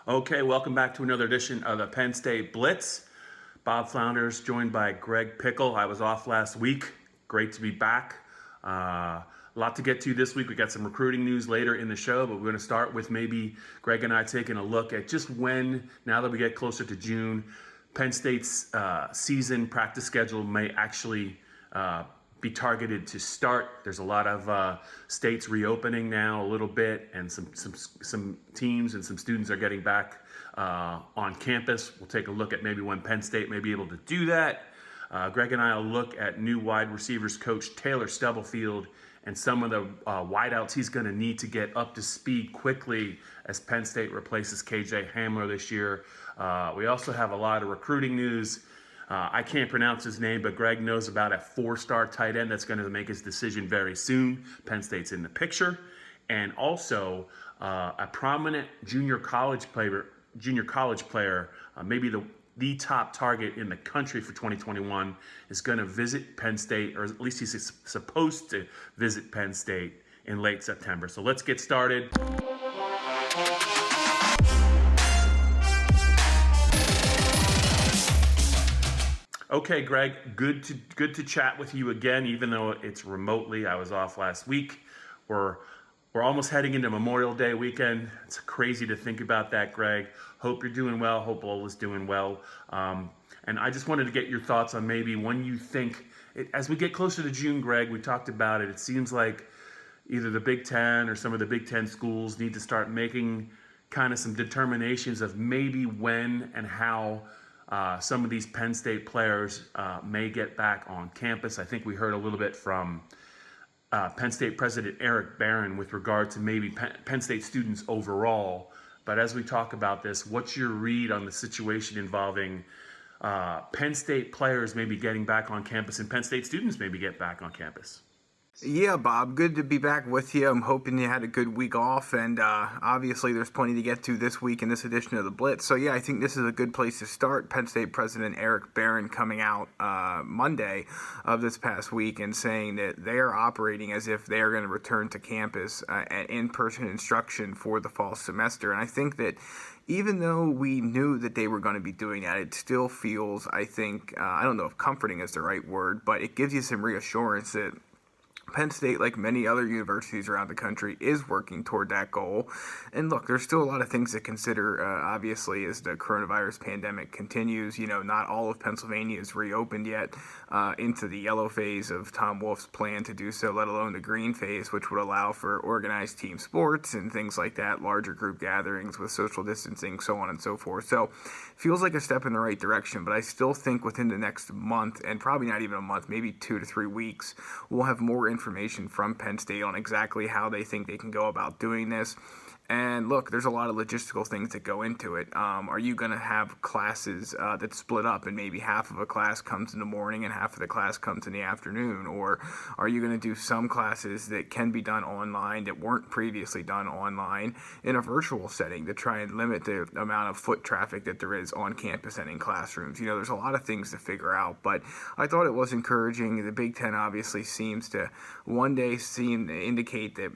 Okay, welcome back to another edition of the Penn State Blitz. Bob Flounders joined by Greg Pickle. I was off last week. Great to be back. A lot to get to this week. We got some recruiting news later in the show, but we're going to start with maybe Greg and I taking a look at just when, now that we get closer to June, Penn State's season practice schedule may actually be targeted to start. There's a lot of states reopening now a little bit, and some teams and some students are getting back on campus. We'll take a look at maybe when Penn State may be able to do that. Greg and I will look at new wide receivers coach Taylor Stubblefield and some of the wideouts he's going to need to get up to speed quickly as Penn State replaces KJ Hamler this year. We also have a lot of recruiting news. I can't pronounce his name, but Greg knows about a 4-star tight end that's going to make his decision very soon. Penn State's in the picture. And also a prominent junior college player, maybe the top target in the country for 2021, is going to visit Penn State, or at least he's supposed to visit Penn State in late September. So let's get started. Okay, Greg, good to chat with you again, even though it's remotely. I was off last week. We're almost heading into Memorial Day weekend. It's crazy to think about that, Greg. Hope you're doing well. Hope all is doing well. And I just wanted to get your thoughts on maybe when you think, as we get closer to June, Greg, we talked about it. It seems like either the Big Ten or some of the Big Ten schools need to start making kind of some determinations of maybe when and how some of these Penn State players may get back on campus. I think we heard a little bit from Penn State President Barron with regard to maybe Penn State students overall. But as we talk about this, what's your read on the situation involving Penn State players maybe getting back on campus and Penn State students maybe get back on campus? Yeah, Bob, good to be back with you. I'm hoping you had a good week off, and obviously there's plenty to get to this week in this edition of the Blitz. So yeah, I think this is a good place to start. Penn State President Barron coming out Monday of this past week and saying that they are operating as if they are going to return to campus and in-person instruction for the fall semester. And I think that even though we knew that they were going to be doing that, it still feels, I think, I don't know if comforting is the right word, but it gives you some reassurance that Penn State, like many other universities around the country, is working toward that goal. And look, there's still a lot of things to consider, obviously, as the coronavirus pandemic continues. You know, not all of Pennsylvania is reopened yet into the yellow phase of Tom Wolf's plan to do so, let alone the green phase, which would allow for organized team sports and things like that, larger group gatherings with social distancing, so on and so forth. So feels like a step in the right direction, but I still think within the next month, and probably not even a month, maybe 2 to 3 weeks, we'll have more information from Penn State on exactly how they think they can go about doing this. And look, there's a lot of logistical things that go into it. Are you going to have classes that split up and maybe half of a class comes in the morning and half of the class comes in the afternoon? Or are you going to do some classes that can be done online that weren't previously done online in a virtual setting to try and limit the amount of foot traffic that there is on campus and in classrooms? You know, there's a lot of things to figure out, but I thought it was encouraging. The Big Ten obviously seems to one day indicate that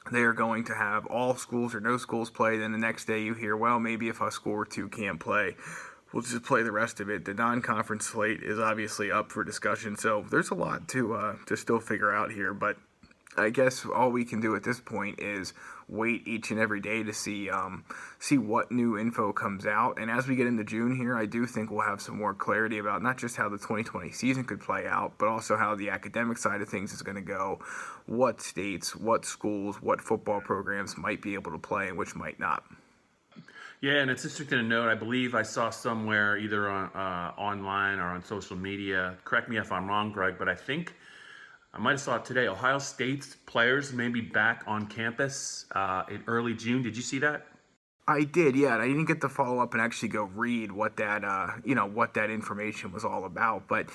they are going to have all schools or no schools play. Then the next day you hear, well, maybe if a school or two can't play, we'll just play the rest of it. The non-conference slate is obviously up for discussion. So there's a lot to still figure out here. But I guess all we can do at this point is wait each and every day to see what new info comes out. And as we get into June here, I do think we'll have some more clarity about not just how the 2020 season could play out, but also how the academic side of things is going to go, what states, what schools, what football programs might be able to play and which might not. Yeah, and it's interesting to note, I believe I saw somewhere either on online or on social media, correct me if I'm wrong, Greg, but I think I might have saw it today. Ohio State's players may be back on campus in early June. Did you see that? I did, yeah. And I didn't get to follow up and actually go read what that, what that information was all about. But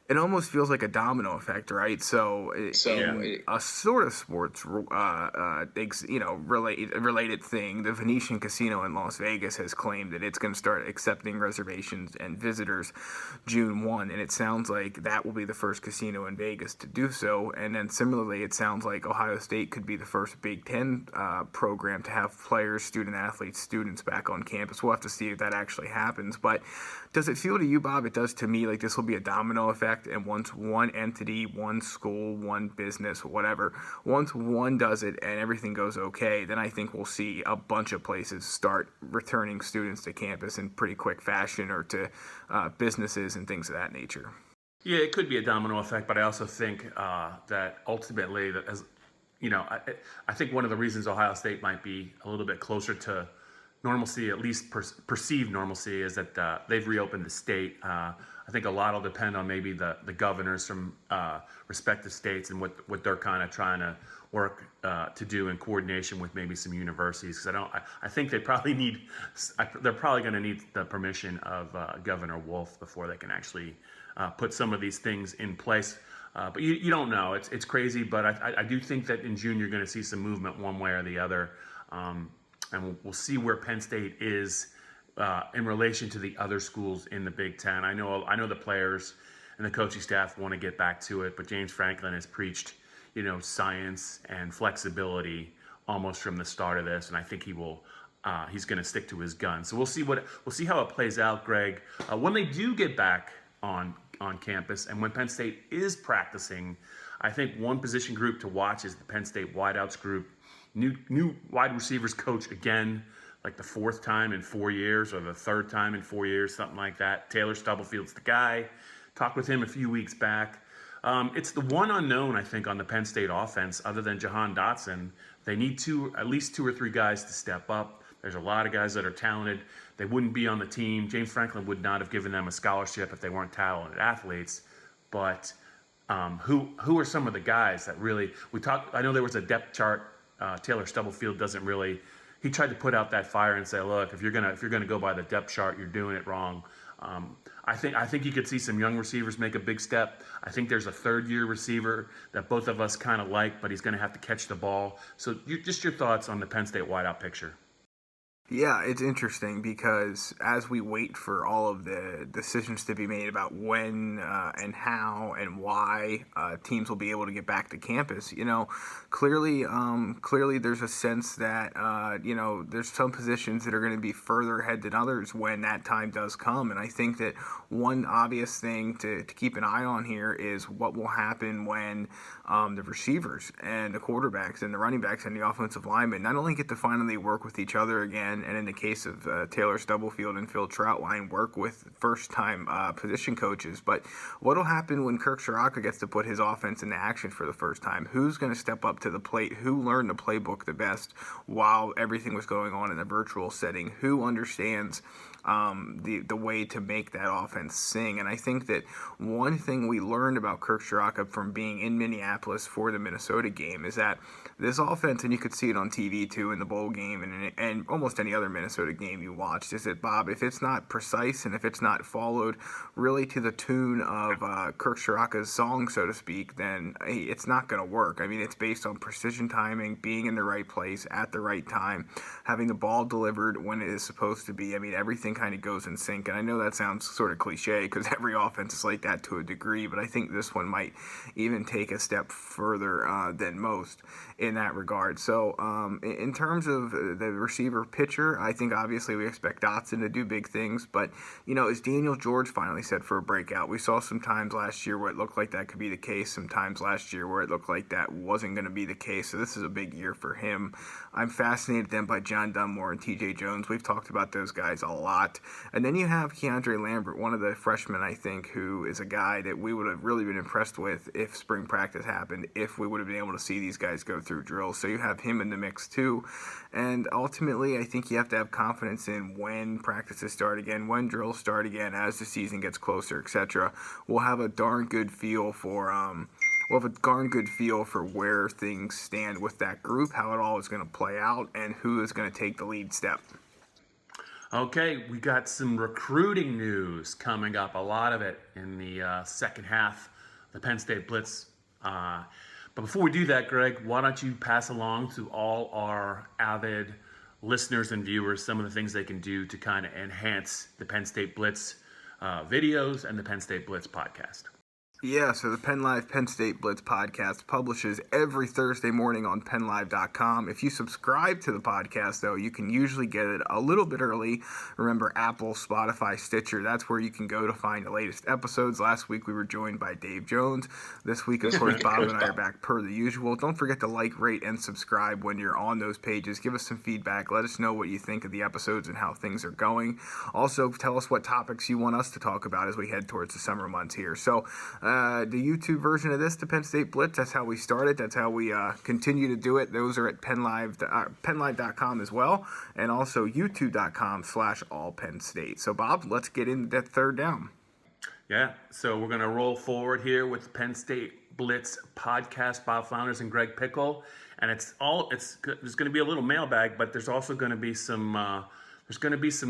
It almost feels like a domino effect, right? So, in a sort of sports, related thing, the Venetian Casino in Las Vegas has claimed that it's going to start accepting reservations and visitors June 1, and it sounds like that will be the first casino in Vegas to do so. And then similarly, it sounds like Ohio State could be the first Big Ten program to have players, student athletes, students back on campus. We'll have to see if that actually happens. But does it feel to you, Bob? It does to me like this will be a domino effect. And once one entity, one school, one business, whatever, once one does it and everything goes okay, then I think we'll see a bunch of places start returning students to campus in pretty quick fashion, or to businesses and things of that nature. Yeah, it could be a domino effect, but I also think that ultimately, that as you know, I think one of the reasons Ohio State might be a little bit closer to normalcy, at least perceived normalcy, is that they've reopened the state. I think a lot will depend on maybe the governors from respective states and what they're kind of trying to work to do in coordination with maybe some universities. Because I think they're probably going to need the permission of Governor Wolf before they can actually put some of these things in place. But you don't know. It's crazy, but I do think that in June you're going to see some movement one way or the other, and we'll see where Penn State is in relation to the other schools in the Big Ten. I know the players and the coaching staff want to get back to it, but James Franklin has preached, science and flexibility almost from the start of this, and I think he's going to stick to his guns. So we'll see how it plays out, Greg. When they do get back on campus and when Penn State is practicing, I think one position group to watch is the Penn State wideouts group. New wide receivers coach again, like the fourth time in 4 years or the third time in 4 years, something like that. Taylor Stubblefield's the guy. Talked with him a few weeks back. It's the one unknown, I think, on the Penn State offense, other than Jahan Dotson. They need at least two or three guys to step up. There's a lot of guys that are talented. They wouldn't be on the team. James Franklin would not have given them a scholarship if they weren't talented athletes. But who are some of the guys that really I know there was a depth chart. Taylor Stubblefield doesn't really. He tried to put out that fire and say, look, if you're gonna go by the depth chart, you're doing it wrong. I think you could see some young receivers make a big step. I think there's a third-year receiver that both of us kind of like, but he's going to have to catch the ball. So just your thoughts on the Penn State wideout picture. Yeah, it's interesting because as we wait for all of the decisions to be made about when and how and why teams will be able to get back to campus, clearly there's a sense that, there's some positions that are going to be further ahead than others when that time does come. And I think that one obvious thing to keep an eye on here is what will happen when the receivers and the quarterbacks and the running backs and the offensive linemen not only get to finally work with each other again, and in the case of Taylor Stubblefield and Phil Troutline, work with first-time position coaches. But what will happen when Kirk Ciarrocca gets to put his offense into action for the first time? Who's going to step up to the plate? Who learned the playbook the best while everything was going on in a virtual setting? Who understands the way to make that offense sing? And I think that one thing we learned about Kirk Ciarrocca from being in Minneapolis for the Minnesota game is that this offense, and you could see it on TV too in the bowl game and almost any other Minnesota game you watched, is that, Bob, if it's not precise and if it's not followed really to the tune of Kirk Ciarrocca's song, so to speak, then it's not going to work. I mean, it's based on precision timing, being in the right place at the right time, having the ball delivered when it is supposed to be. I mean, everything kind of goes in sync. And I know that sounds sort of cliche because every offense is like that to a degree, but I think this one might even take a step further than most in that regard. So in terms of the receiver pitcher, I think obviously we expect Dotson to do big things, but as Daniel George finally said, for a breakout, we saw some times last year where it looked like that could be the case, some times last year where it looked like that wasn't going to be the case. So this is a big year for him. I'm fascinated then by John Dunmore and TJ Jones. We've talked about those guys a lot. And then you have Keandre Lambert, one of the freshmen, I think, who is a guy that we would have really been impressed with if spring practice happened, if we would have been able to see these guys go through drills. So you have him in the mix too. And ultimately, I think you have to have confidence in when practices start again, when drills start again, as the season gets closer, etc. We'll have a darn good feel for where things stand with that group, how it all is going to play out, and who is going to take the lead step. Okay, we got some recruiting news coming up, a lot of it in the second half of the Penn State Blitz. But before we do that, Greg, why don't you pass along to all our avid listeners and viewers some of the things they can do to kind of enhance the Penn State Blitz videos and the Penn State Blitz podcast. Yeah, so the Penn Live Penn State Blitz podcast publishes every Thursday morning on PennLive.com. If you subscribe to the podcast, though, you can usually get it a little bit early. Remember, Apple, Spotify, Stitcher, that's where you can go to find the latest episodes. Last week, we were joined by Dave Jones. This week, of course, Bob and I are back per the usual. Don't forget to like, rate, and subscribe when you're on those pages. Give us some feedback. Let us know what you think of the episodes and how things are going. Also, tell us what topics you want us to talk about as we head towards the summer months here. So, the YouTube version of this, the Penn State Blitz, that's how we started. That's how we continue to do it. Those are at PennLive.com as well, and also YouTube.com/AllPennState. So, Bob, let's get into that third down. Yeah, so we're going to roll forward here with the Penn State Blitz podcast, Bob Flounders and Greg Pickle, and there's going to be a little mailbag, but there's also going to be some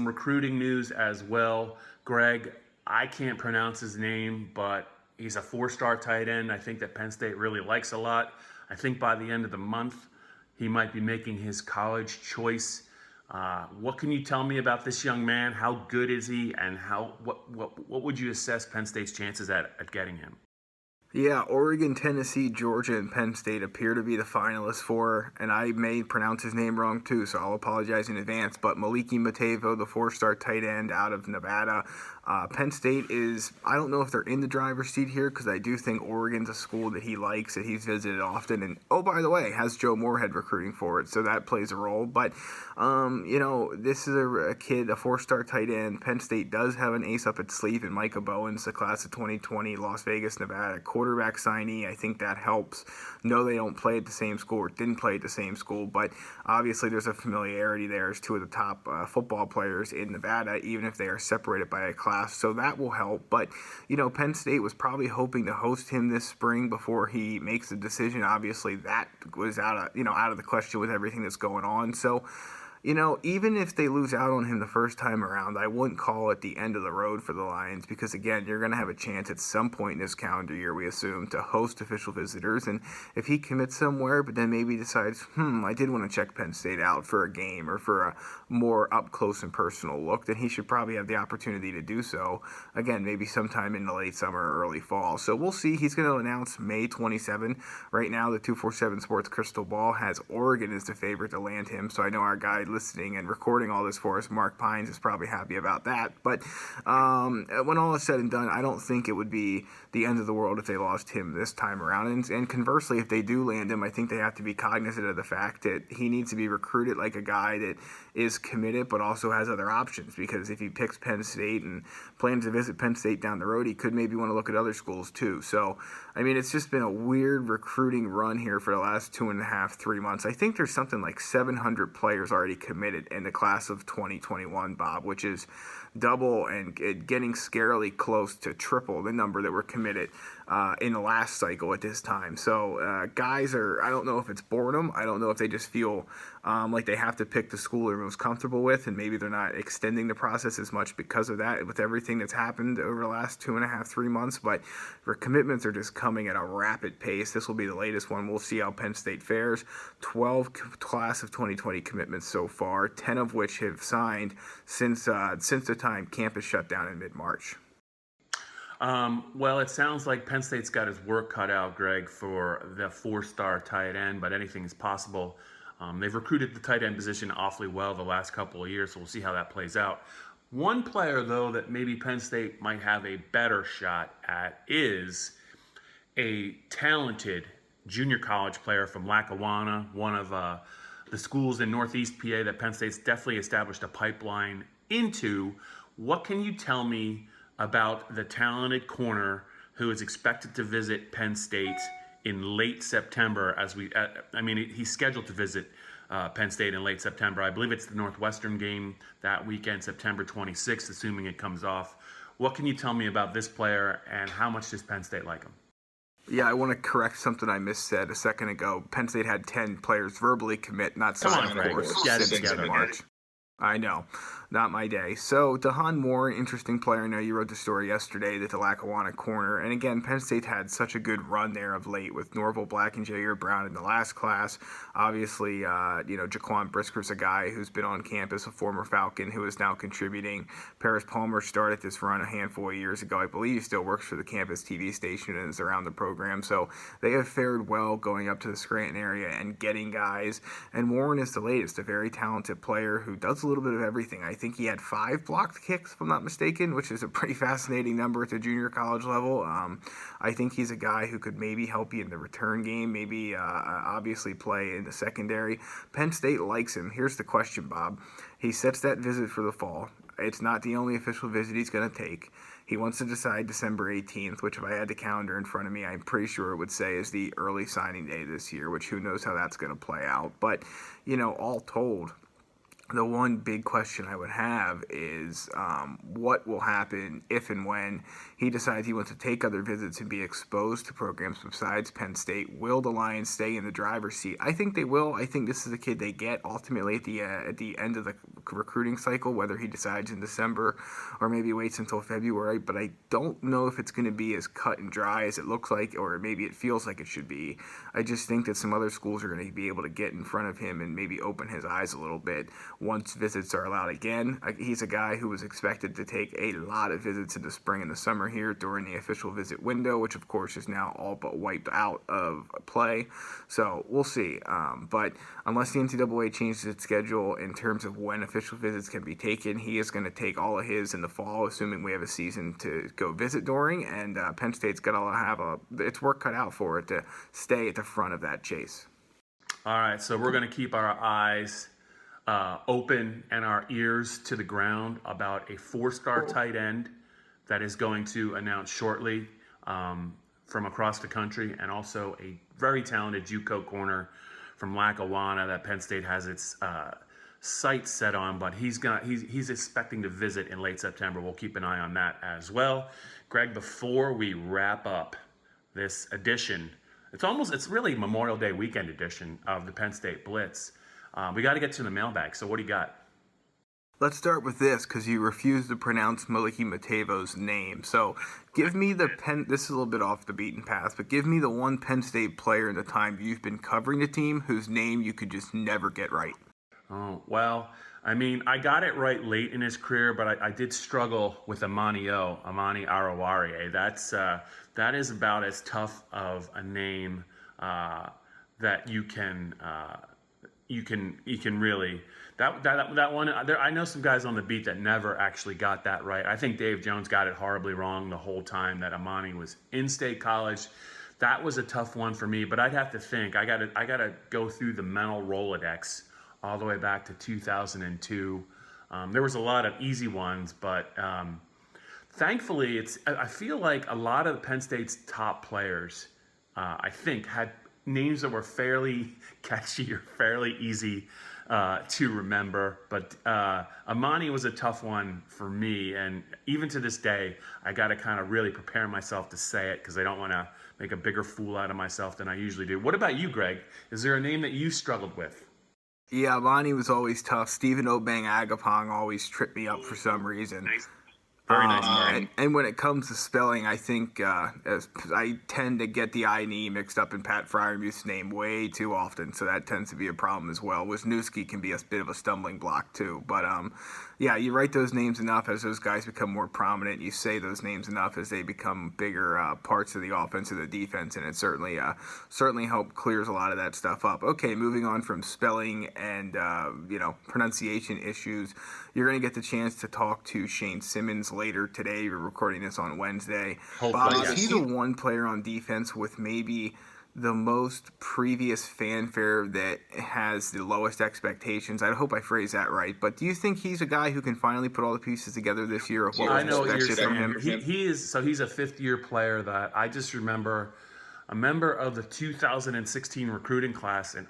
recruiting news as well. Greg, I can't pronounce his name, but he's a 4-star tight end. I think that Penn State really likes a lot. I think by the end of the month, he might be making his college choice. What can you tell me about this young man? How good is he, and what would you assess Penn State's chances at getting him? Yeah, Oregon, Tennessee, Georgia, and Penn State appear to be the finalists for, and I may pronounce his name wrong too, so I'll apologize in advance, but Ma-LEAK-E MO-TAY-VO, the 4-star tight end out of Nevada. Penn State is, I don't know if they're in the driver's seat here, because I do think Oregon's a school that he likes, that he's visited often, and oh, by the way, has Joe Moorhead recruiting for it, so that plays a role. But, this is a kid, a 4-star tight end. Penn State does have an ace up its sleeve in Micah Bowens, the class of 2020, Las Vegas, Nevada, quarterback signee. I think that helps. No, they don't play at the same school or didn't play at the same school, but obviously there's a familiarity there as two of the top football players in Nevada, even if they are separated by a class. So that will help. But, Penn State was probably hoping to host him this spring before he makes the decision. Obviously, that was out of the question with everything that's going on. So, even if they lose out on him the first time around, I wouldn't call it the end of the road for the Lions because, again, you're going to have a chance at some point in this calendar year, we assume, to host official visitors. And if he commits somewhere but then maybe decides, I did want to check Penn State out for a game or for a more up-close and personal look, then he should probably have the opportunity to do so, again, maybe sometime in the late summer or early fall. So we'll see. He's going to announce May 27. Right now, the 247 Sports Crystal Ball has Oregon as the favorite to land him. So I know our guy listening and recording all this for us, Mark Pines, is probably happy about that. But when all is said and done, I don't think it would be the end of the world if they lost him this time around. And conversely, if they do land him, I think they have to be cognizant of the fact that he needs to be recruited like a guy that is committed but also has other options, because if he picks Penn State and plans to visit Penn State down the road, he could maybe want to look at other schools too. So, it's just been a weird recruiting run here for the last 2.5, 3 months. I think there's something like 700 players already committed in the class of 2021, Bob, which is double and getting scarily close to triple the number that were committed in the last cycle at this time. So guys I don't know if it's boredom. I don't know if they just feel like they have to pick the school they're most comfortable with, and maybe they're not extending the process as much because of that with everything that's happened over the last 2.5, 3 months. But their commitments are just coming at a rapid pace. This will be the latest one. We'll see how Penn State fares. 12 class of 2020 commitments so far, 10 of which have signed since the time campus shut down in mid-March. Well, it sounds like Penn State's got his work cut out, Greg, for the 4-star tight end, but anything is possible. They've recruited the tight end position awfully well the last couple of years, so we'll see how that plays out. One player, though, that maybe Penn State might have a better shot at is a talented junior college player from Lackawanna, one of the schools in Northeast PA that Penn State's definitely established a pipeline into. What can you tell me about the talented corner who is expected to visit Penn State in late September? He's scheduled to visit Penn State in late September. I believe it's the Northwestern game that weekend, September 26th, assuming it comes off. What can you tell me about this player, and how much does Penn State like him? Yeah, I want to correct something I missaid a second ago. Penn State had 10 players verbally commit, not sign, of course. Get it together, March. I know. not my day. So DeJahn Warren, interesting player. I know you wrote the story yesterday that the Lackawanna corner. And again, Penn State had such a good run there of late with Norval Black and Jair Brown in the last class. Obviously, Jaquan Brisker's a guy who's been on campus, a former Falcon who is now contributing. Paris Palmer started this run a handful of years ago. I believe he still works for the campus TV station and is around the program. So they have fared well going up to the Scranton area and getting guys. And Warren is the latest, a very talented player who does a little bit of everything. I think he had 5 blocked kicks, if I'm not mistaken, which is a pretty fascinating number at the junior college level. I think he's a guy who could maybe help you in the return game, maybe obviously play in the secondary. Penn State likes him. Here's the question, Bob. He sets that visit for the fall. It's not the only official visit he's going to take. He wants to decide December 18th, which if I had the calendar in front of me, I'm pretty sure it would say is the early signing day this year, which who knows how that's going to play out. But, all told, the one big question I would have is what will happen if and when he decides he wants to take other visits and be exposed to programs besides Penn State. Will the Lions stay in the driver's seat? I think they will. I think this is a kid they get ultimately at the end of the recruiting cycle, whether he decides in December or maybe waits until February. But I don't know if it's going to be as cut and dry as it looks like, or maybe it feels like it should be. I just think that some other schools are going to be able to get in front of him and maybe open his eyes a little bit once visits are allowed again. He's a guy who was expected to take a lot of visits in the spring and the summer here during the official visit window, which of course is now all but wiped out of play. So we'll see. But unless the NCAA changes its schedule in terms of when official visits can be taken, he is going to take all of his in the fall, assuming we have a season to go visit during. And Penn State's got to have its work cut out for it to stay at the front of that chase. All right, so we're going to keep our eyes open and our ears to the ground about a 4-star tight end that is going to announce shortly from across the country, and also a very talented JUCO corner from Lackawanna that Penn State has its sights set on, but he's expecting to visit in late September. We'll keep an eye on that as well. Greg, before we wrap up this edition, it's really Memorial Day weekend edition of the Penn State Blitz. We got to get to the mailbag. So what do you got? Let's start with this because you refused to pronounce Ma-LEAK-E MO-TAY-VO's name. So give me this is a little bit off the beaten path, but give me the one Penn State player in the time you've been covering the team whose name you could just never get right. Oh, well, I mean, I got it right late in his career, but I did struggle with Amani Arawari. That is about as tough of a name that you can really that one. I know some guys on the beat that never actually got that right. I think Dave Jones got it horribly wrong the whole time that Amani was in State College. That was a tough one for me, but I'd have to think. I gotta go through the mental Rolodex all the way back to 2002. There was a lot of easy ones, but thankfully, I feel like a lot of Penn State's top players, I think, had names that were fairly catchy or fairly easy to remember. But Amani was a tough one for me, and even to this day, I got to kind of really prepare myself to say it because I don't want to make a bigger fool out of myself than I usually do. What about you, Greg? Is there a name that you struggled with? Yeah, Amani was always tough. Stephen Obeng Agapong always tripped me up for some reason. Nice. Very nice. And when it comes to spelling, I think I tend to get the I and E mixed up in Pat Fryermuth's name way too often, so that tends to be a problem as well. Wisniewski can be a bit of a stumbling block too, but yeah, you write those names enough as those guys become more prominent. You say those names enough as they become bigger parts of the offense or the defense, and it certainly clears a lot of that stuff up. Okay, moving on from spelling and pronunciation issues, you're going to get the chance to talk to Shane Simmons later today. We're recording this on Wednesday. Bob, is he the one player on defense with maybe the most previous fanfare that has the lowest expectations? I hope I phrased that right, but do you think he's a guy who can finally put all the pieces together this year of what was expected from him? He's a fifth-year player that I just remember, a member of the 2016 recruiting class, and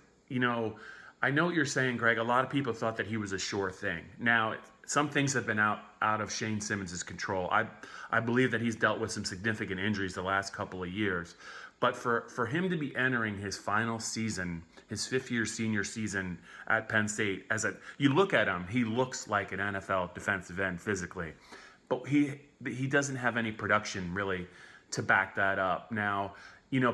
I know what you're saying, Greg. A lot of people thought that he was a sure thing. Now, some things have been out of Shane Simmons' control. I believe that he's dealt with some significant injuries the last couple of years. But for him to be entering his final season his fifth-year senior season at Penn State. You look at him, he looks like an NFL defensive end physically, but he doesn't have any production really to back that up. Now,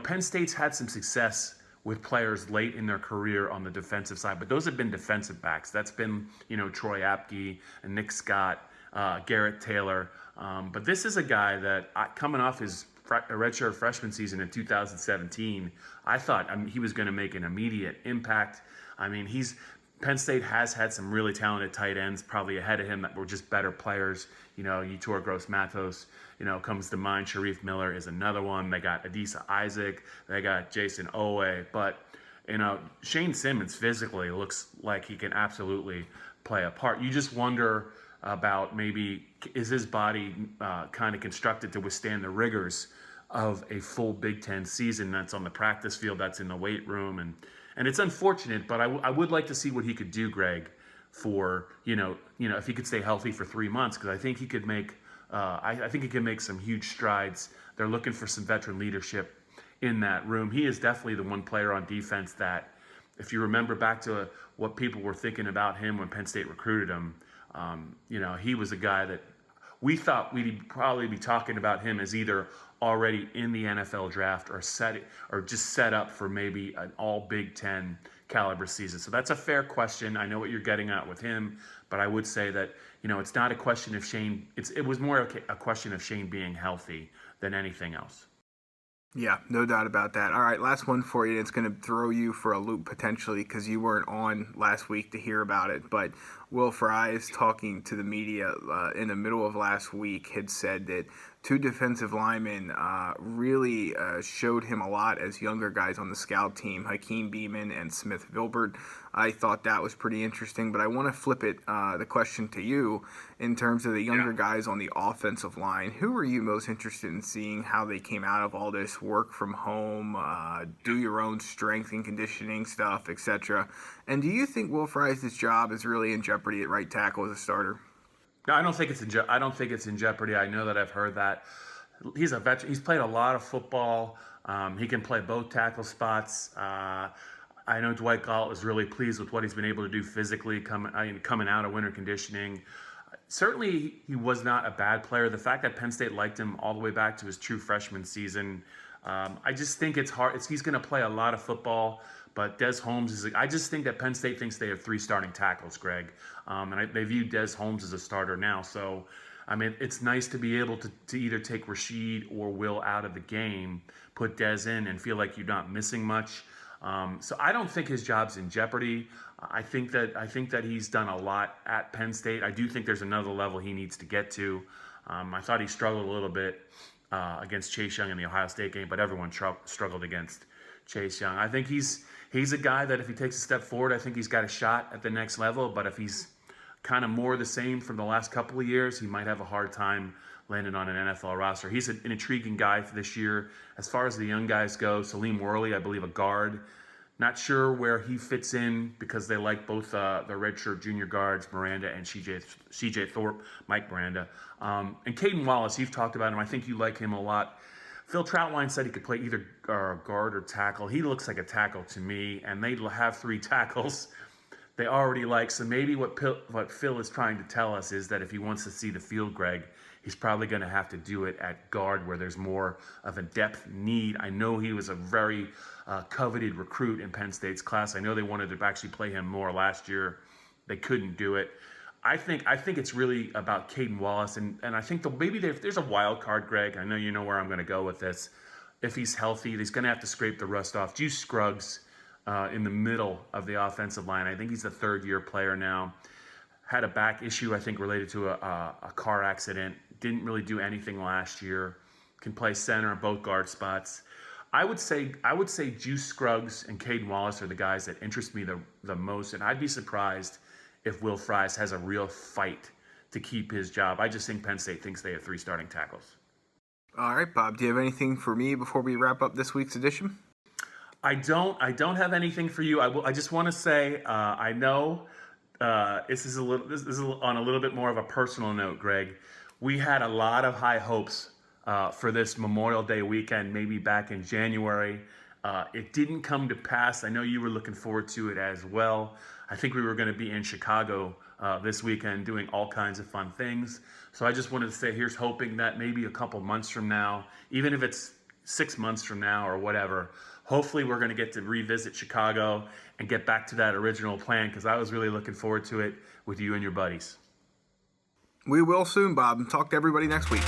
Penn State's had some success with players late in their career on the defensive side, but those have been defensive backs. That's been, Troy Apke and Nick Scott, Garrett Taylor. But this is a guy that, coming off his redshirt freshman season in 2017, I thought he was going to make an immediate impact. Penn State has had some really talented tight ends probably ahead of him that were just better players. Yetur Gross-Matos, comes to mind. Sharif Miller is another one. They got Adisa Isaac. They got Jason Owe. But, Shane Simmons physically looks like he can absolutely play a part. You just wonder about maybe is his body kind of constructed to withstand the rigors of a full Big Ten season that's on the practice field, that's in the weight room. And it's unfortunate, but I would like to see what he could do, Greg, for, if he could stay healthy for 3 months, because I think he could make I think he can make some huge strides. They're looking for some veteran leadership in that room. He is definitely the one player on defense that, if you remember back to what people were thinking about him when Penn State recruited him, he was a guy that we thought we'd probably be talking about him as either already in the NFL draft or just set up for maybe an all Big Ten caliber season. So that's a fair question. I know what you're getting at with him, but I would say that, it's not a question of Shane. It was more a question of Shane being healthy than anything else. Yeah, no doubt about that. All right, last one for you. It's going to throw you for a loop potentially because you weren't on last week to hear about it. But Will Fries, talking to the media in the middle of last week, had said that two defensive linemen really showed him a lot as younger guys on the scout team, Hakeem Beeman and Smith Vilbert. I thought that was pretty interesting, but I want to flip it, the question to you, in terms of the younger guys on the offensive line. Who are you most interested in seeing how they came out of all this work from home, do your own strength and conditioning stuff, etc.? And do you think Will Fries' job is really in jeopardy at right tackle as a starter? No, I don't think it's in jeopardy. I know that I've heard that. He's a veteran. He's played a lot of football. He can play both tackle spots. I know Dwight Galt was really pleased with what he's been able to do physically coming out of winter conditioning. Certainly, he was not a bad player. The fact that Penn State liked him all the way back to his true freshman season, I just think it's hard. He's going to play a lot of football. But Des Holmes I just think that Penn State thinks they have three starting tackles, Greg. They view Des Holmes as a starter now. So, it's nice to be able to either take Rashid or Will out of the game, put Des in, and feel like you're not missing much. So I don't think his job's in jeopardy. I think that he's done a lot at Penn State. I do think there's another level he needs to get to. I thought he struggled a little bit against Chase Young in the Ohio State game, but everyone struggled against Chase Young. I think he's a guy that if he takes a step forward, I think he's got a shot at the next level. But if he's kind of more the same from the last couple of years, he might have a hard time landing on an NFL roster. He's an intriguing guy for this year. As far as the young guys go, Salim Worley, I believe, a guard. Not sure where he fits in because they like both the redshirt junior guards, Miranda and CJ Thorpe, Mike Miranda. And Caden Wallace, you've talked about him. I think you like him a lot. Phil Troutline said he could play either guard or tackle. He looks like a tackle to me, and they have three tackles they already like. So maybe what Phil is trying to tell us is that if he wants to see the field, Greg, he's probably going to have to do it at guard where there's more of a depth need. I know he was a very coveted recruit in Penn State's class. I know they wanted to actually play him more last year. They couldn't do it. I think it's really about Caden Wallace, and I think maybe there's a wild card, Greg. I know you know where I'm going to go with this. If he's healthy, he's going to have to scrape the rust off. Juice Scruggs in the middle of the offensive line. I think he's a third-year player now. Had a back issue, I think, related to a car accident. Didn't really do anything last year. Can play center and both guard spots. I would say Juice Scruggs and Caden Wallace are the guys that interest me the most, and I'd be surprised if Will Fries has a real fight to keep his job. I just think Penn State thinks they have three starting tackles. All right, Bob, do you have anything for me before we wrap up this week's edition? I don't have anything for you. I just want to say I know this is on a little bit more of a personal note, Greg. We had a lot of high hopes for this Memorial Day weekend, maybe back in January. It didn't come to pass. I know you were looking forward to it as well. I think we were going to be in Chicago this weekend doing all kinds of fun things. So I just wanted to say here's hoping that maybe a couple months from now, even if it's 6 months from now or whatever, hopefully we're going to get to revisit Chicago and get back to that original plan, because I was really looking forward to it with you and your buddies. We will soon, Bob. Talk to everybody next week.